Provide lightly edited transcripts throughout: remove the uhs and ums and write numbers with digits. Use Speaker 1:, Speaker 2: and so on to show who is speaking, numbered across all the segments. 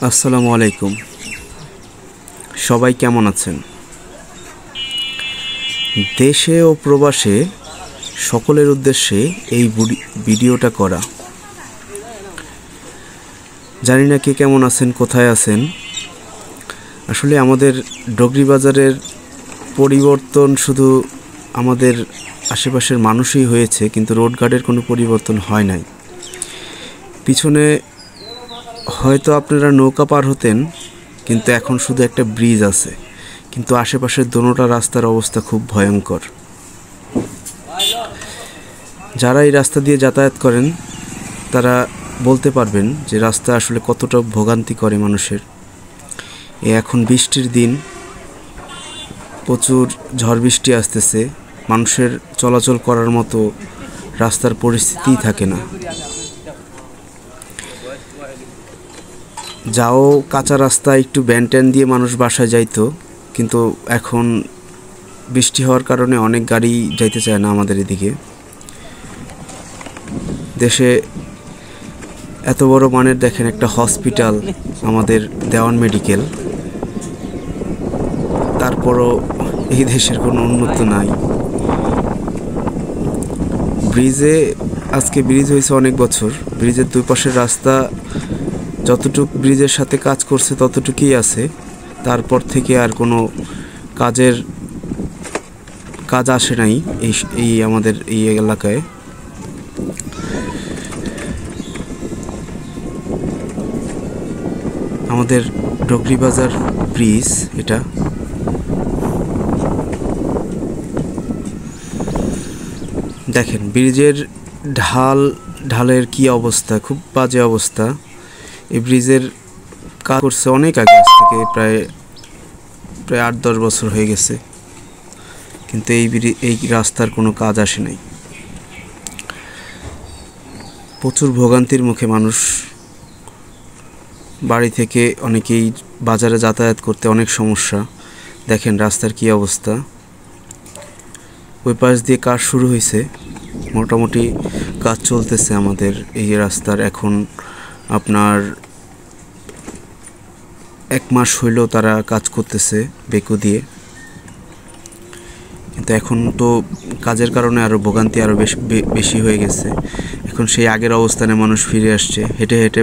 Speaker 1: আসসালামু আলাইকুম। সবাই কেমন আছেন? দেশে ও প্রবাসে সকলের উদ্দেশ্যে এই ভিডিওটা করা। জানি না কে কেমন আছেন, কোথায় আছেন। আসলে আমাদের ডগরি বাজারের পরিবর্তন শুধু আমাদের আশেপাশের মানুষই হয়েছে, কিন্তু রোডঘাটের কোনো পরিবর্তন হয় নাই। পিছনে হয়তো আপনারা নৌকা পার হতেন, কিন্তু এখন শুধু একটা ব্রিজ আছে, কিন্তু আশেপাশের দোনোটা রাস্তার অবস্থা খুব ভয়ঙ্কর। যারা এই রাস্তা দিয়ে যাতায়াত করেন তারা বলতে পারবেন যে রাস্তা আসলে কতটা ভোগান্তি করে মানুষের। এখন বৃষ্টির দিন, প্রচুর ঝড় বৃষ্টি আসতেছে, মানুষের চলাচল করার মতো রাস্তার পরিস্থিতিই থাকে না। যাও কাঁচা রাস্তা, একটু ব্যান ট্যান দিয়ে মানুষ বাসায় যাইতো, কিন্তু এখন বৃষ্টি হওয়ার কারণে অনেক গাড়ি যাইতে চায় না আমাদের এদিকে। দেশে এত বড় মানের দেখেন একটা হসপিটাল, আমাদের দেওয়ান মেডিকেল, তারপরও এই দেশের কোনো উন্নত নাই। ব্রিজে আজকে ব্রিজ হয়েছে অনেক বছর, ব্রিজের দুই পাশের রাস্তা যতটুক ব্রিজের সাথে কাজ করছে ততটুকুই আছে, তারপর থেকে আর কোনো কাজ আসে নাই এই আমাদের এই এলাকায়। আমাদের ডগরি বাজার ব্রিজ এটা। দেখেন ব্রিজের ঢালের কি অবস্থা, খুব বাজে অবস্থা। এই ব্রিজের কাজ করছে অনেক আগে, আজ থেকে প্রায় 8-10 বছর হয়ে গেছে, কিন্তু এই রাস্তার কোনো কাজ আসে নাই। প্রচুর ভোগান্তির মুখে মানুষ। বাড়ি থেকে অনেকেই বাজারে যাতায়াত করতে অনেক সমস্যা। দেখেন রাস্তার কি অবস্থা। ওই পাশ দিয়ে কাজ শুরু হয়েছে, মোটামুটি কাজ চলতেছে আমাদের এই রাস্তার। এখন আপনার 1 মাস হইলেও তারা কাজ করতেছে বেকু দিয়ে, কিন্তু এখন তো কাজের কারণে আরও ভোগান্তি আরও বেশি হয়ে গেছে। এখন সেই আগের অবস্থানে মানুষ ফিরে আসছে, হেঁটে হেঁটে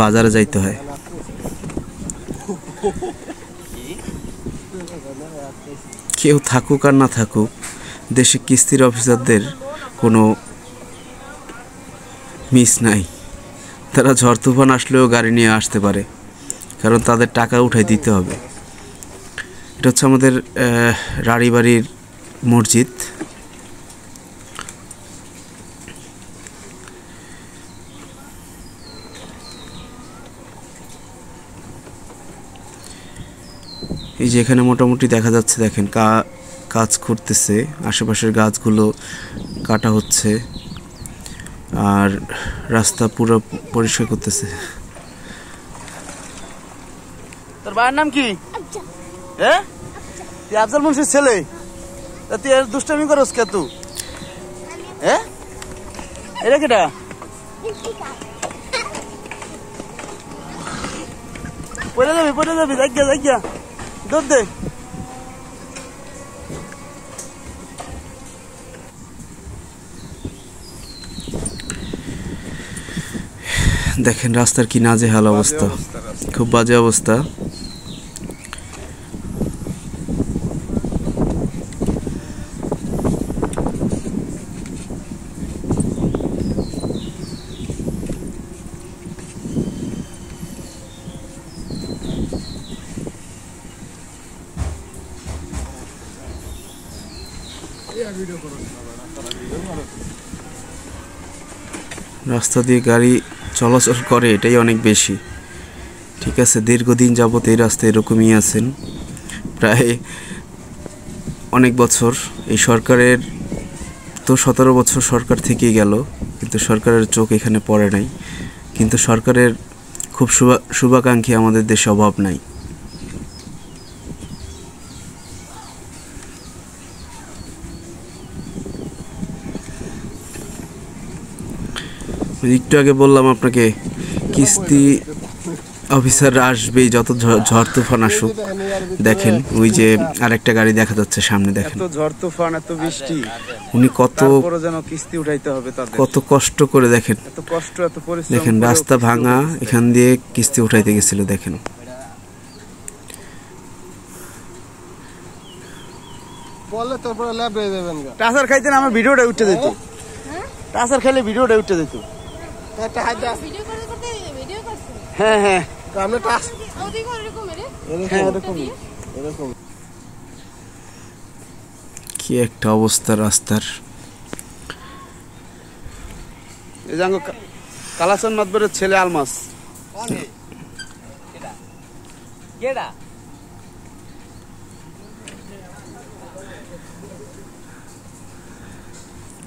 Speaker 1: বাজারে যাইতে হয়। কেউ থাকুক আর না থাকুক, দেশে কিস্তির অফিসারদের কোনো মিস নাই। তারা ঝড় তুফান আসলেও গাড়ি নিয়ে আসতে পারে, কারণ তাদের টাকা উঠাই দিতে হবে। এটা হচ্ছে আমাদের রাড়িবাড়ির মসজিদ। এই যে এখানে মোটামুটি দেখা যাচ্ছে, দেখেন কাজ করতেছে, আশেপাশের গাছগুলো কাটা হচ্ছে আর রাস্তা পুরো পরিষ্কার করতেছে।
Speaker 2: তোর বাবার নাম কি? হ্যাঁ, তুই আফজাল মুন্সির ছেলে? তুই আর দুষ্টামি করস কে তুই? হ্যাঁ, এটা কেটা? পড়ে যাবি, জায়গা দৌড় দে।
Speaker 1: দেখেন রাস্তার কি নাজেহাল অবস্থা, খুব বাজে অবস্থা। রাস্তা দিয়ে গাড়ি চলাচল করে এটাই অনেক বেশি। ঠিক আছে, দীর্ঘদিন যাবত এই রাস্তায় এরকমই আছেন, প্রায় অনেক বছর। এই সরকারের তো 17 বছর সরকার থেকেই গেল, কিন্তু সরকারের চোখ এখানে পড়ে নাই। কিন্তু সরকারের খুব শুভাকাঙ্ক্ষী আমাদের দেশে অভাব নাই। একটু আগে বললাম আপনাকে কিস্তি অফিসার আসবেই যত ঝড় তুফান আসুক। দেখেন ওই যে আরেকটা গাড়ি দেখা যাচ্ছে সামনে, দেখেন
Speaker 2: এত ঝড় তুফান, এত বৃষ্টি,
Speaker 1: উনি
Speaker 2: তারপরে যেন কিস্তি উঠাইতে হবে তাদের।
Speaker 1: কত কষ্ট করে, দেখেন
Speaker 2: এত কষ্ট, এত পরিশ্রম।
Speaker 1: দেখেন রাস্তা ভাঙা, এখান দিয়ে কিস্তি উঠাইতে গেছিল। দেখেন
Speaker 3: বললে তারপরে ল্যাব রে দেবেন গা।
Speaker 2: টাসার খাইতে না আমার ভিডিওটা উঠে দিত। টাসার খাইলে ভিডিওটা উঠে দিত।
Speaker 3: একটা হাইদা
Speaker 4: ভিডিও করতে ভিডিও করতে
Speaker 2: হ্যাঁ হ্যাঁ
Speaker 3: আমরা টাস
Speaker 4: ওদিকে এরকম রে
Speaker 2: হ্যাঁ এরকমই।
Speaker 3: এরকম
Speaker 1: কি একটা অবস্থা রাস্তার।
Speaker 2: এই যে কালাচান মাতবরের ছেলে আলমাস।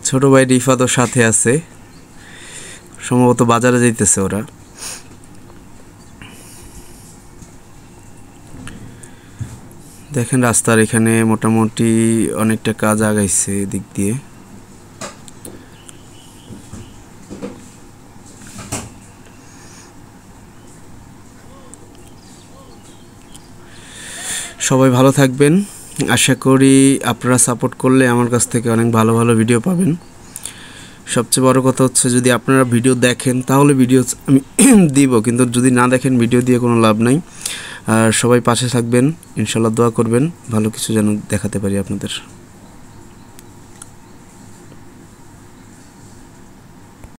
Speaker 1: ছোট ভাই রিফাতও সাথে আছে, সম্ভবত বাজারে যাইতেছে ওরা। দেখেন রাস্তার এখানে মোটামুটি অনেকটা কাজ আগাইছে এদিক দিয়ে। সবাই ভালো থাকবেন। আশা করি আপনারা সাপোর্ট করলে আমার কাছ থেকে অনেক ভালো ভালো ভিডিও পাবেন। সবচেয়ে বড় কথা হচ্ছে যদি আপনারা ভিডিও দেখেন তাহলে ভিডিও আমি দিব, কিন্তু যদি না দেখেন ভিডিও দিয়ে কোনো লাভ নাই। আর সবাই পাশে থাকবেন, ইনশাল্লাহ দোয়া করবেন ভালো কিছু যেন দেখাতে পারি আপনাদের।